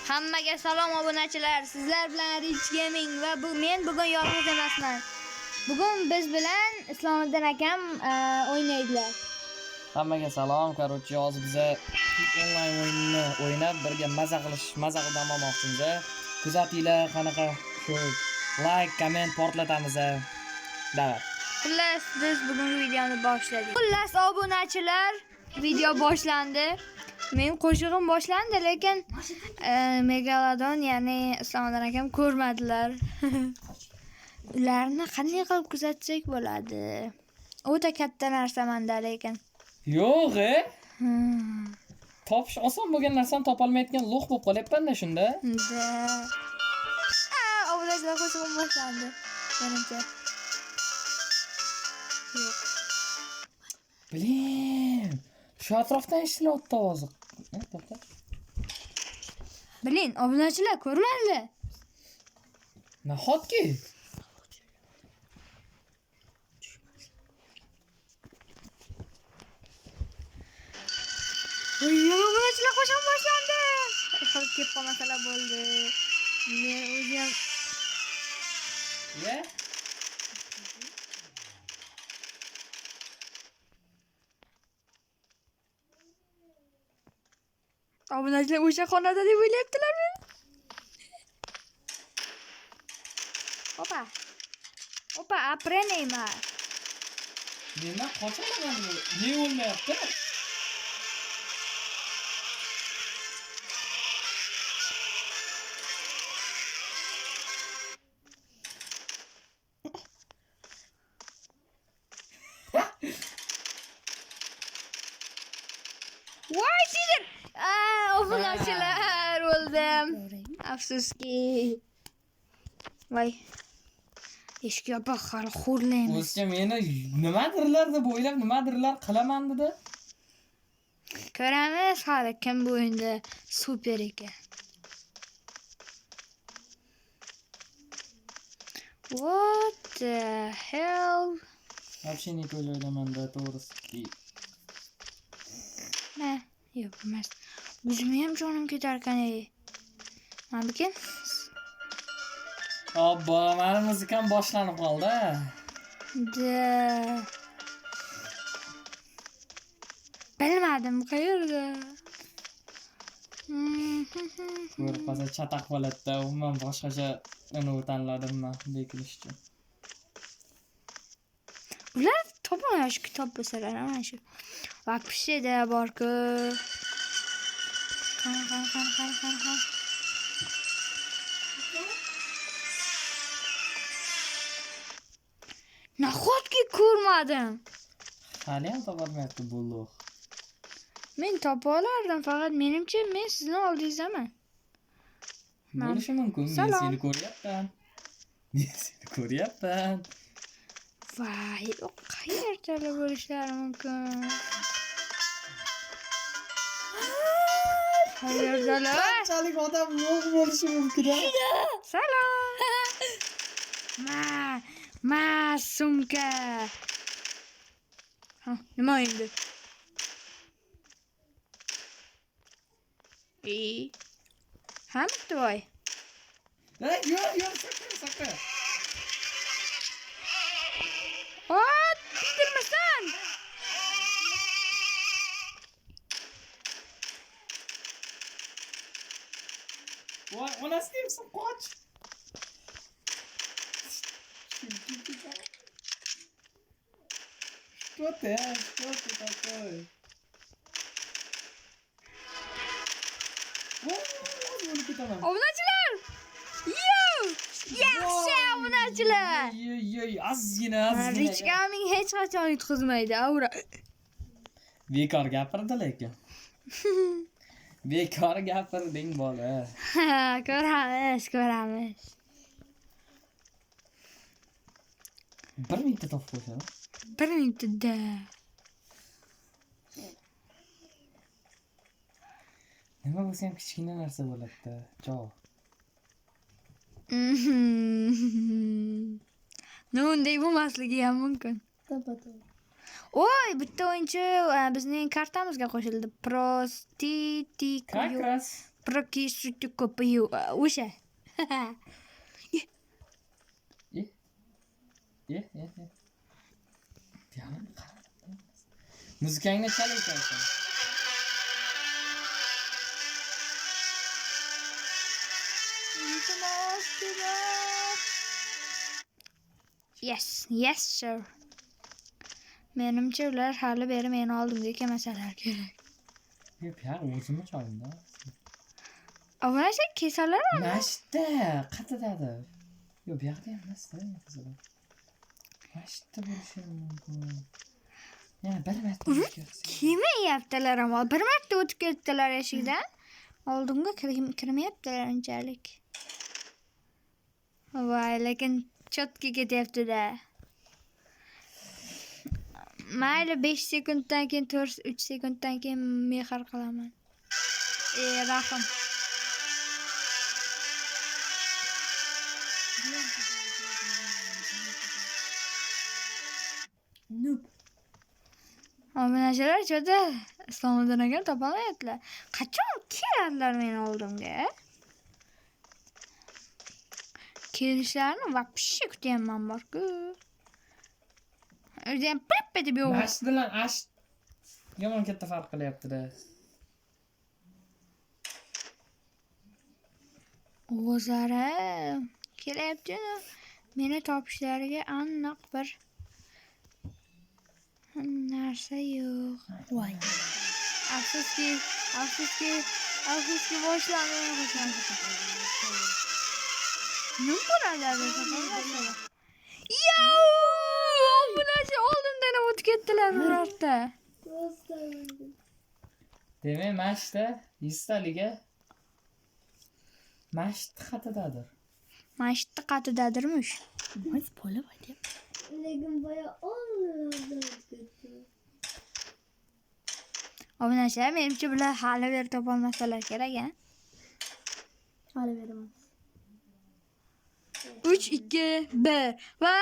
Hammaga salom obunachilar. Sizlar bilan Rich Gaming va men bugun yolg'iz emasman. Bugun biz bilan Islomiddin akam o'ynaydilar. Hammaga salom. Короче, hozir biza onlayn o'yinni o'ynab birga maza qilmoqchimiz. Kuzatinglar, qanaqa shu like, komment portlatamiz. Davlat. Xullas, biz bugungi videoni boshladik. Xullas, obunachilar, video boshlandi. Men qo'shig'im boshlandi, lekin Megalodon, ya'ni Islomiddin akam ko'rmadilar. Ularni qanday qilib kuzatsak bo'ladi? O'ta katta narsa menda, lekin. Yo'q, topish oson bo'lgan narsani topolmayotgan lo'q bo'lib qolyapman-da shunda. Obunachilar qo'shig'im boshlandi. Menimcha. Yo'q. Blin, shu atrofdan eshitilyapti ovozi. To'xta. Blin, obunachilar ko'rmadi. Nahotki? Obunachilar qo'shig'im boshlandi. Qolib ketib qolmasalar bo'ldi. Men o'zim obunachilar o'sha xonada deb o'ylayaptilar meni. Opa, apreneyma. Nima qochaman bu? Ne o'lmayapti? Voy sizlar! Obunachilar o'ldim. Afsuski. Voy. Eshik yopiq, hali xo'rlaymiz. O'zcha meni nimadirlar deb o'ylab, nimadirlar qilaman dedi. Ko'ramiz hali kim bu o'yinda super ekan. What the hell? Вообще не o'ylayman-da, to'g'risi. Yo'q emas. O'zim ham jonim ketar ekan. Mana bikin. Obbo, meni muzikam boshlanib qoldi. Bilmadim qayerda. Ko'rib qolsa chataq bo'ladi-da, umuman boshqacha uni tanladim men bekilish uchun. Ular topolmay shu kitob bo'lsalar, mana shu. Вообще-da bor-ku. Qani. Nahotki ko'rmadim. Hali ham topolmayapti bu lo'q. Men topa olardim, faqat menimcha men sizni oldingizdaman. Bo'lishi mumkin. Men seni ko'ryapman. Voy, qayerda bo'lishlari mumkin? Qayerdalar? Qanchalik odam yo'q bo'lishi mumkin? Salom. Ma sumka. Nima endi? Hamd voy. Yo'q, sakra. Bitirmasan. Voy, onasi kimsin? Qoch. Что ты такое? Obunachilar! Yaxshi obunachilar! Ozgina. Rich Gaming hech qachon yutqizmaydi, avra. Bekor gapirdi lekin. Bekor gapirding bola. Ko'ramiz. 1 minutda topib qo'ysa. 1 minutda. Nima bo'lsa ham kichkina narsa bo'ladi-da. Unday bo'lmasligi ham mumkin. To'g'ri. Oy, bitta o'yinchi bizning kartamizga qo'shildi. yaproqi suti ko'payu o'sha. Ye. Piano qara. Muzikangni chal ekansan. Yes sir. Menimcha ular hali beri meni oldimga kelmasalar kerak. Piano o'zimni chalinda. Avvalsa kesalar Mashta qatadadir. Yo, bu yoqda emas-da, qiziq. Mashta bo'lishi mumkin. Yana bir marta kelmayaptilar ammo bir marta o'tib ketdilar eshikdan. Oldimga kirmayaptilar unchalik. Voy, lekin chotki ketyapti-da. Mayli 5 sekunddan keyin 3 sekunddan keyin mehr qilaman. Rahim. Noob. Obunachilar cho'da Islomdan aka topolmayaptilar. Qachon keladilar meni oldimga? Kelishlarini vaqti kutyapman bor-ku. O'zim pip deb yo'q. Mashta bilan yomon katta farq qilyapti-da. O'zlari kelyapti. Meni topishlariga aniq bir narsa yo'q. Voy. Afsuski boshlandi. Nima bo'ladi? Yow! Obunachi oldimdan o'tib ketdilar birorta. Demak, mashta 100 taliga mashta xatidadir. Mashta qatidadirmish. Mas bola aytyapti. Lekin boya olmadim. Obunachilar menimcha bular hali bir topolmasalar kerak-a. Hali beraman. 3 2 1 va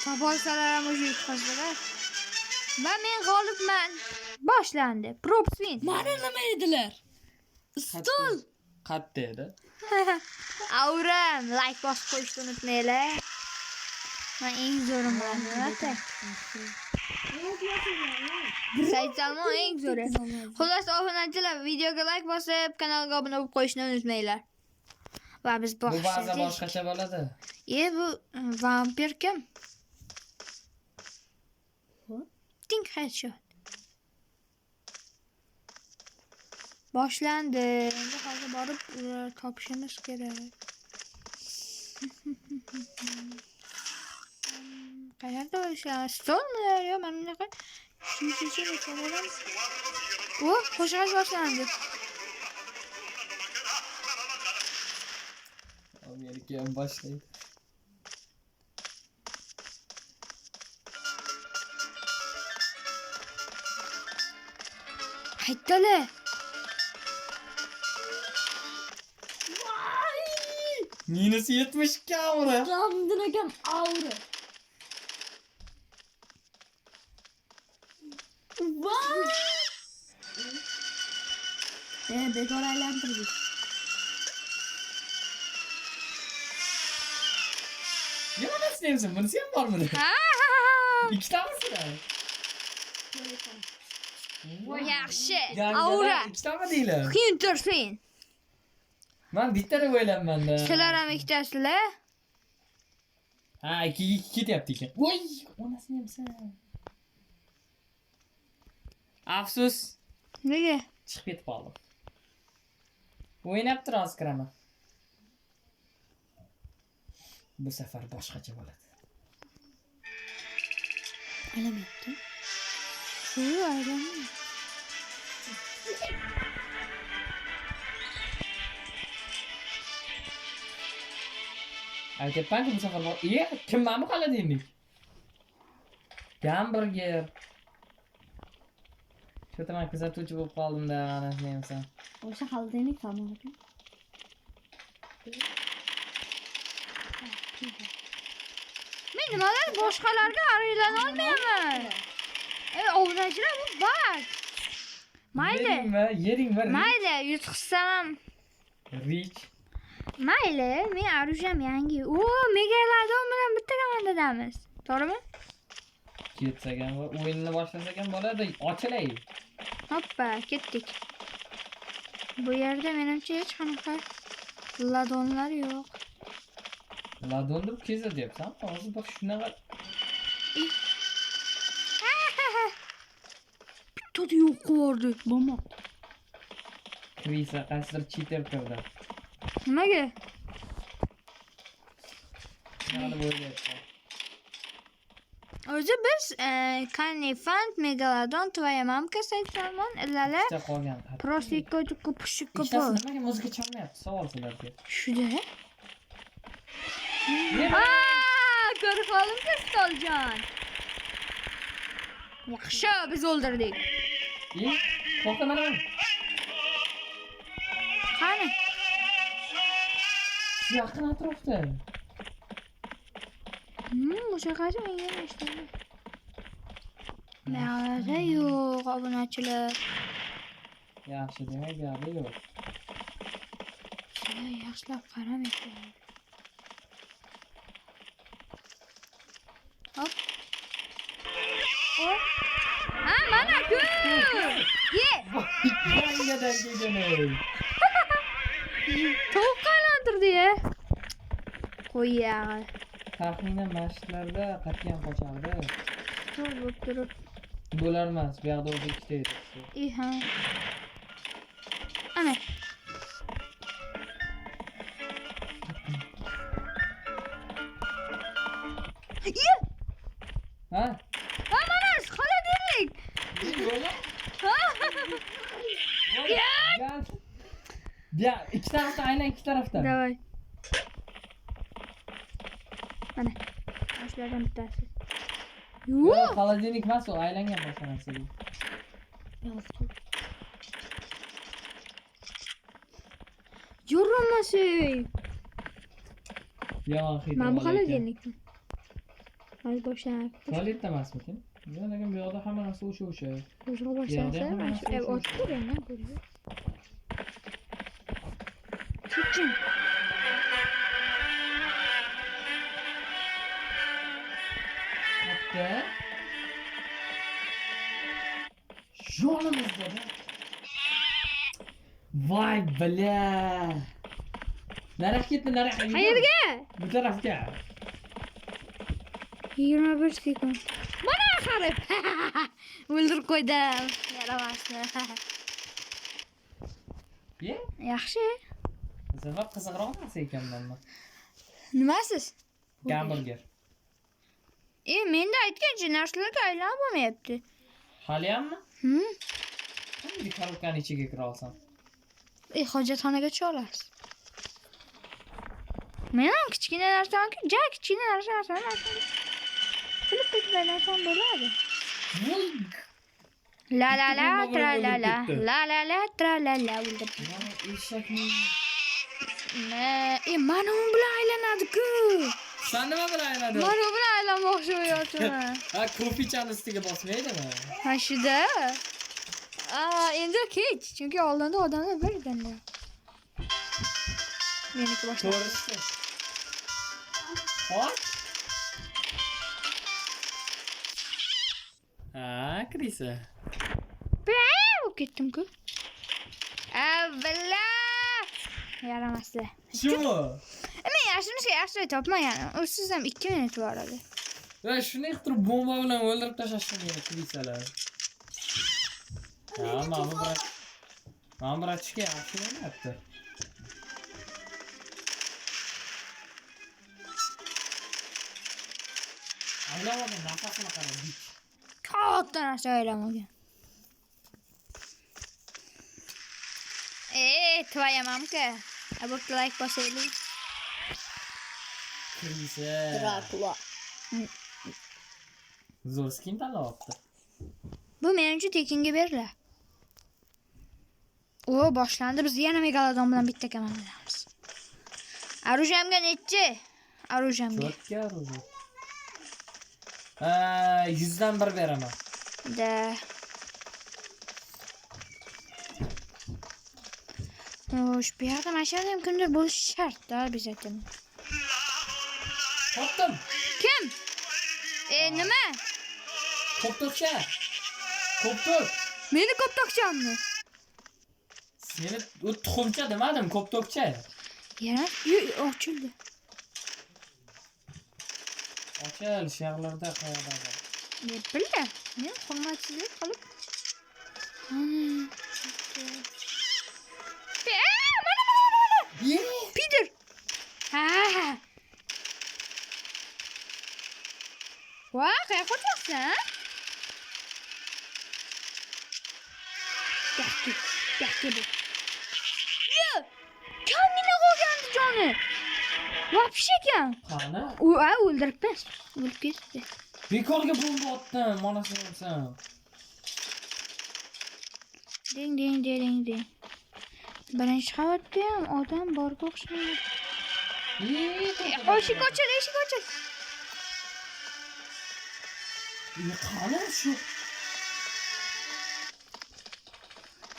topolsalar ham o'sha yutqazdilar. Va men g'olibman. Boshlandi. Prop swing. Mana nima edilar? Stol. Qatta edi. Auram, like bosib qo'yishni unutmanglar. Men eng zo'rim bilan nima Said Salmon eng zo'ri. Xullas, obunachilar, videoga like bosib, kanalga obuna bo'lib qo'yishni unutmanglar. Va biz Bu ba'zi boshladik. boshqacha bo'ladi. Bu vampir kim? Think headshot. Boshlandi. Endi hozir borib topishimiz kerak. Qayerda o'sha stolmi? Yo, men bunaqa shuncha rechalar. Qo'shiq boshlandi. Amerika ham boshlaydi. Qaytdala. Minus 72 avro. Islomdan akam avro. Voy! Bekor aylantirdik. Nima nasibsen? Bunisi ham bormidi? Ha! Ikkitamisi? Yaxshi. Aura. Aura. Ikkitami deylar? Qiyin tursin. Men bittani o'ylayapman-da. Sizlar ham ikkitasizlar? Ha, ikkiga ketyapti ekan. Voy, onasini yemsa. Afsus, Nega? chiqib ketib qoldim. O'ynab turamiz kiraman. Bu safar boshqacha bo'ladi. Aylamayapti. Aylanma. Aytyapman-ku bu safar kimmanmi qoladi endi? Gamburger. Shu taman kuzatuvchi bo'lib qoldim-da, anasini yemsam. O'sha xaldanik samolyotmi? Men nimalar boshqalarga arilana olmayman. Obunachilar bu bak. Mayli. Yering va Mayli, yutqizsam. Rich. Mayli, men Arujam yangi. O, Megalodon bilan bitta komandadamiz. To'g'rimi? Ketsak ham va o'yinni boshlasak ham bo'ladi. Ochilay. Hoppa, ketdik. Bu yerda menimcha hech qanaqa ladonlar yo'q. Ladon deb kezatyapsan. Hozir bir shunaqa Bitta yo'q qo'rdi. Bo'lmoq. krisa qasr cheater kirdi. Nimaga? Nima bo'lyapti? O'zi biz Kanifant, Megalodon, Твоя мамка Salmon, Lala, Bitta qolgan. Prosiko, Pushiko Ikkitasi bor. nimaga muzika chalmayapti? Savol sizlarga. Shuda? Nima? Ko'rib qoldim Pistoljon. Yaxshi, biz o'ldirdik. To'xta mana. Qani? Shu yaqin atrofda. Musiqasi menga eshitadi. Nada yo'q, obunachilar. Yaxshi demak, gapi yo'q. Yaxshilab qaramaysan. Hop. Hop. Ha, mana ku. Ye. Yangadan kelgan. Tovuq qaylantirdi ya. Qo'ya. Taxminan mashqlarda qatgan qochardi. Turib turib. Bo'lar emas, bu yoqda o'zi ikkita edi. Ha. Ana. Ye. Ha? Ha, mana xolodilnik. Gel. Ya iki tarafta aynen iki tarafta. Davay. Mana. Boshlardan bittasi. Yo, Yo'q. холодильник emas, o aylangan boshqa narsa. Yo'rmasin. Yo, hidi. Mana bu xolodilnikmi? Hali boshlanib. Tualetda emasmikin? Yo, lekin bu yoqda hamma narsa o'sha. O'zga boshlansa, mana shu ochib qo'yganman ko'rib. Ketchin. Hatta yo'limizda. Voy bala. Naraq ketdi, naraq. Qayerga? Bu tarafga. 21 sekund. Mana qarib. O'ldirib qo'ydim. Yaramasdi. Ye? Yaxshi. Bu safar qiziqroq narsa ekan bunda. Nimasiz? Gamburger. Menda aytgancha narsalarga aylanib bo'lmayapti. Haliyammi? Qanday korobkani ichiga kira olsam? Hojatxonaga tusha olasiz. Men ham kichkina narsamki, kichkina narsani qilib ketmadan bo'ladi. La la la tra la la la la la tra la la o'ldirdim. Eshakni. Mana u bilan aylanadi-ku. Sen nima bilan aylanadi? Mana u bilan aylanmoqchi bo'lyapman. Ha, ko'pichani ustiga bosmaydimi? Ha shuda. Endi kech, chunki oldinda odamlar bir ekanlar. Meniki boshlab. To'g'risi. Hop. Ha, krisa. Ketdim-ku. Avvalla. Yaramasdi. Shu. Men yaxshi topmagan. Usiz ham 2 minut bor edi. Va shuni qilib bomba bilan o'ldirib tashlashgan krisalar. Ha, mana bratishga yaxshi bo'lyapti. Aylanmagan nafasini qarang. Katta narsa aylamagan. Твоя мамка. Обо лайк посели. Krisa. Dracula. Zo'r skin tanlayapti. Bu men uchun tekinga beriladi. O, boshlandi. Biz yana Megalodon bilan bitta komandamiz. Arujamga nechi? Arujamga. Cho'tka ro'zi. 100 dan 1 beraman. De. Xo'sh, bu yoqda mashina ham kimdir bo'lishi shart-da, обязательно. Topdim. Kim? Nima? Koptokcha. Koptok. Meni koptokchammi? Seni o tuxumcha demadim, koptokcha. Yana ochildi. Ochil, shag'larda qo'yadi. Ne bildim. Men hurmatsizlik qilib. Mana. Peter. Ha. Voy, qayerga qo'yapsan? Yaxshi bu. Yo! Kamina qo'ygandi joni. Вообще kam. Qani? O'ldiribdi. O'lib ketdi. Bekorga bomba otdim, mana sen. Ding. Birinchi qavatda ham odam borga o'xshaydi. Eshik ochil. Qani shu?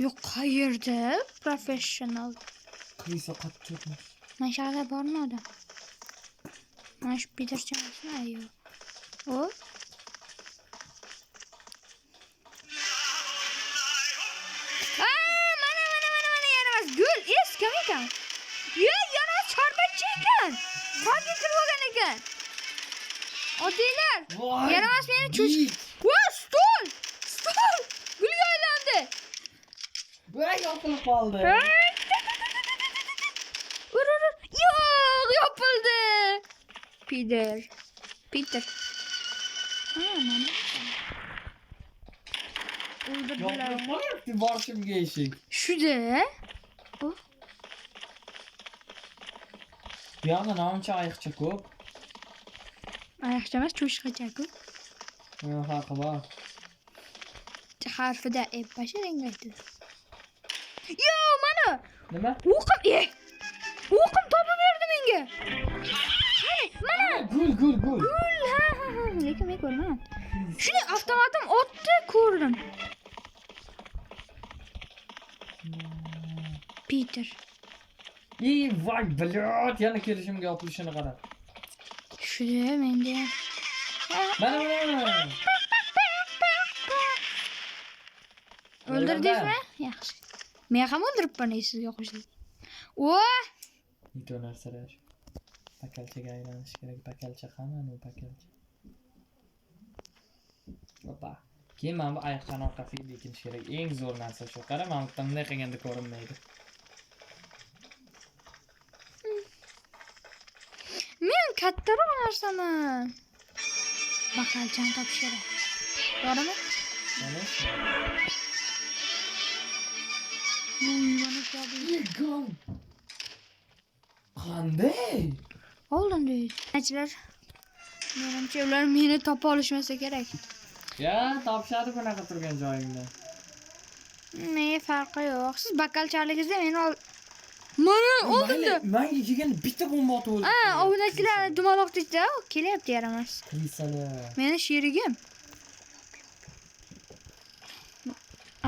Yo'q, qayerda? Professional. Krisa qattiqmi? Mana shu yerda bormi odam? Mana shu Peterchamasmi? Yo'q. O? Mana yaramas gul. Kim ekan? Yaramas chorbatchi ekan. Qorga kirib olgan ekan. Odinglar. Yaramas meni cho'ch. Stol. Gulga aylandi. Bo'rak yopilib qoldi. Ur. Yo'q, yopildi. Peter. Mana. O'ldirdilar. Yopilib qolyapti boshimga eshik. Shuda? Bu yoqda namcha ayiqcha ko'p. Ayiqcha emas, cho'chqacha-ku. Farqi bor. Harfida bashirang aytdi. Yo, mana. Nima? O'qim topib berdi menga. Mana. Gul. Ha. Lekin men ko'rmadim. Shuni avtomatim otdi, ko'rdim. Peter. Voy, blot, yana kelishimga yopilishini qara. Shuda menda. Mana. O'ldirdingizmi? Yaxshi. Men ham o'ldiribman sizga qo'shilib. Ito narsalar. Pakalchaga aylanish kerak. Pakalcha hamma pakalcha. Opa. Keyin mana bu ayiqdan orqasiga bekinish kerak. Eng zo'r narsa shu. Qara, mana bunday qilganda ko'rinmaydi. Men kattaroq narsaman. Bakalchan topish kerak. To'g'rimi? Mana shu. Gol. Qanday? Oldin deydi. Achilar. Menimcha ular meni topa olishmasa kerak. Ya, topishadi bunaqa turgan joyingda. Ne farqi yo'q. Siz bakalchaligingizda meni mana oldinda. Men yeganda bitta bomba otib o'ldim. Obunachilar dumaloq deydi, kelyapti yaramas. Qisalar. Meni sherigim.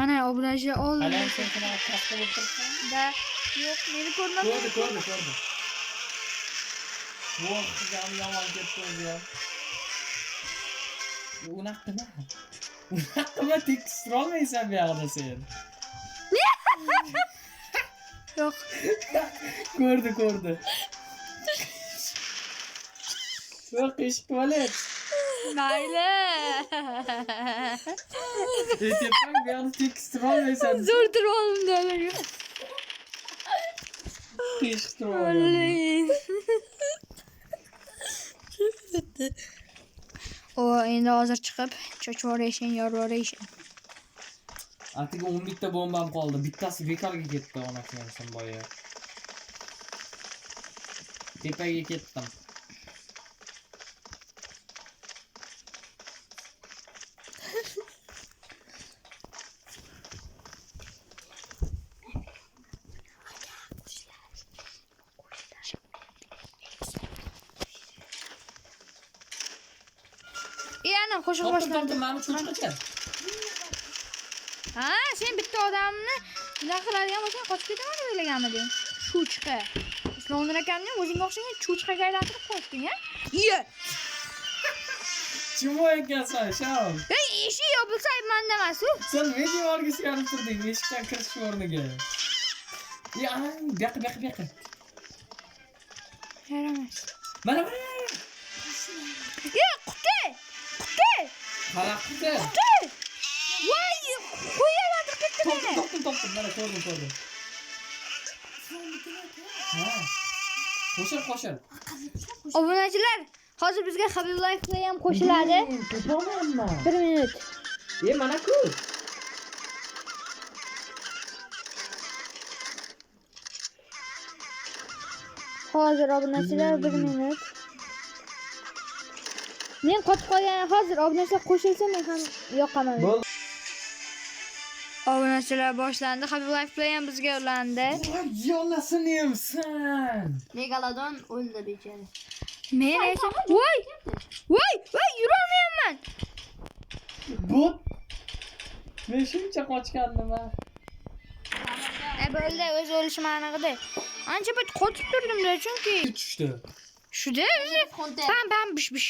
Ana obunachilar oldi. Qalan sen shunaqa katta bo'lib turibsan? Da, yo'q, meni ko'rmadi. Ko'rdi. Voh, jam yomon ketdi o'zi. Unaqa tekishtira olmaysan bu yoqda sen. Yo'q. Ko'rdi. Yo'q, ish tualet. Mayli. Aytyapman, bu yoqda tekishtira olmaysan. Zo'r turib oldim. Ish tualet. Endi hozir chiqib, cho'chvoraysan, yorvoraysan. Atiga 11 ta bombam qoldi. Bittasi bekorga ketdi, onasidan boya. Tepaga ketdim. Ana qo'shiq Topdim, boshlandi. topdim, mana cho'chqacha. Ha, sen bitta odamni bunaqa qiladigan bo'lsang qochib ketaman deb o'ylaganmiding? Cho'chqa. Islomdin akamning o'zingga o'xshagan cho'chqaga aylantirib qo'yibding, ha? Iya. Chimo ekansan, sham. Ey, eshik yopilsa manda emas-ku. Sen video olgisi kelib turding, eshikdan kirish o'rniga. Ya, bu yoqqa. Yaramas. Mana. Ye, quti. Qara quti. Voy, qo'yalantirib ketdi meni. Topdim, mana ko'rdim. Ha. Qo'shil. Obunachilar, hozir bizga Habib Life Play ham qo'shiladi. Topamanman. 1 minut. Mana-ku. Hozir obunachilar 1 minut. Men qotib qolgan hozir obunachilar qo'shilsa men ham yoqaman. Bo'l. Obunachilar boshlandi. Habib Life Play ham bizga ulandi. Yonasini yemsan. Megalodon o'ldi bechara. Men esa voy yurolmayapman. Bot. Men shuncha qochgandim ha. Bo'ldi, o'zi o'lishi aniqdi. Ancha bir qotib turdim-da, chunki Tushdi. shuda o'zi pam bish.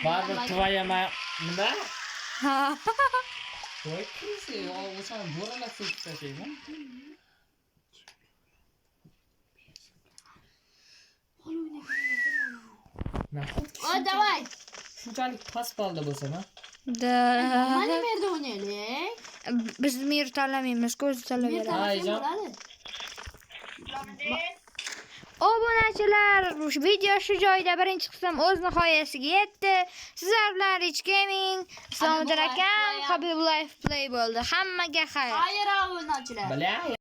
Baribir tvoya nima? Ha. Voy kirsi, o'shan bo'ralar so'kib tashlayman. Oy, davay. Shunchalik past balda bo'lsa, ha? Mana bu yerda o'ynaylik. Biz mir tanlamaymiz, ko'z tanlayveramiz. Ayjon. Obunachilar, video shu joyda birinchi qism o'z nihoyasiga yetdi. Sizlar bilan Rich Gaming, Islomdin akam, Habib Life Play bo'ldi. Hammaga xayr. Xayr obunachilar. Bilay.